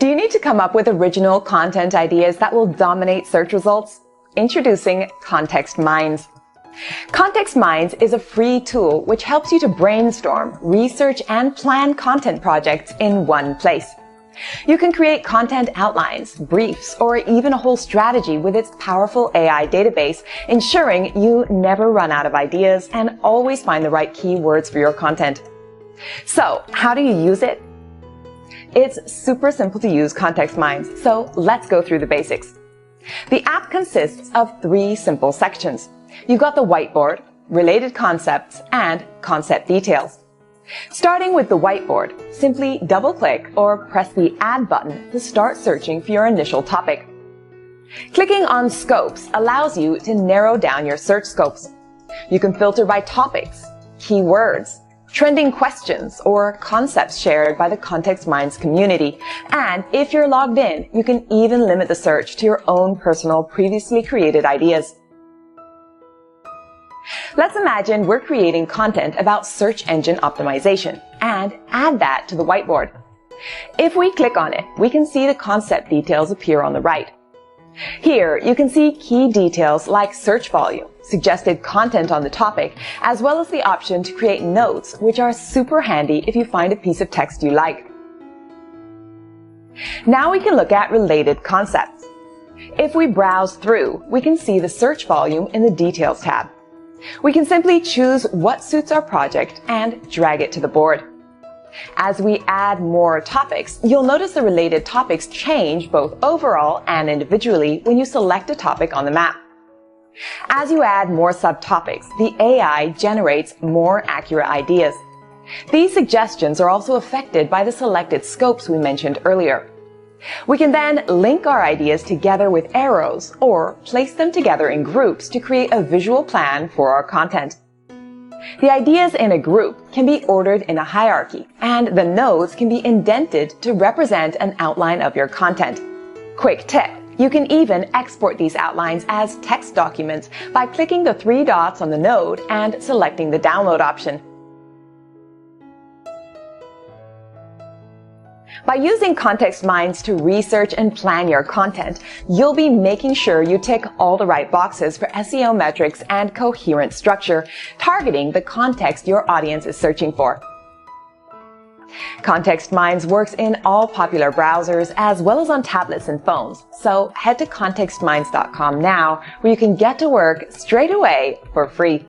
Do you need to come up with original content ideas that will dominate search results? Introducing ContextMinds. ContextMinds is a free tool which helps you to brainstorm, research, and plan content projects in one place. You can create content outlines, briefs, or even a whole strategy with its powerful AI database, ensuring you never run out of ideas and always find the right keywords for your content. So, how do you use it? It's super simple to use ContextMinds, so let's go through the basics. The app consists of 3 simple sections. You've got the whiteboard, related concepts, and concept details. Starting with the whiteboard, simply double-click or press the Add button to start searching for your initial topic. Clicking on Scopes allows you to narrow down your search scopes. You can filter by topics, keywords, trending questions, or concepts shared by the ContextMinds community. And if you're logged in, you can even limit the search to your own personal, previously created ideas. Let's imagine we're creating content about search engine optimization and add that to the whiteboard. If we click on it, we can see the concept details appear on the right. Here, you can see key details like search volume, suggested content on the topic, as well as the option to create notes, which are super handy if you find a piece of text you like. Now we can look at related concepts. If we browse through, we can see the search volume in the Details tab. We can simply choose what suits our project and drag it to the board. As we add more topics, you'll notice the related topics change both overall and individually when you select a topic on the map. As you add more subtopics, the AI generates more accurate ideas. These suggestions are also affected by the selected scopes we mentioned earlier. We can then link our ideas together with arrows or place them together in groups to create a visual plan for our content. The ideas in a group can be ordered in a hierarchy, and the nodes can be indented to represent an outline of your content. Quick tip: you can even export these outlines as text documents by clicking the 3 dots on the node and selecting the download option. By using ContextMinds to research and plan your content, you'll be making sure you tick all the right boxes for SEO metrics and coherent structure, targeting the context your audience is searching for. ContextMinds works in all popular browsers as well as on tablets and phones, so head to contextminds.com now, where you can get to work straight away for free.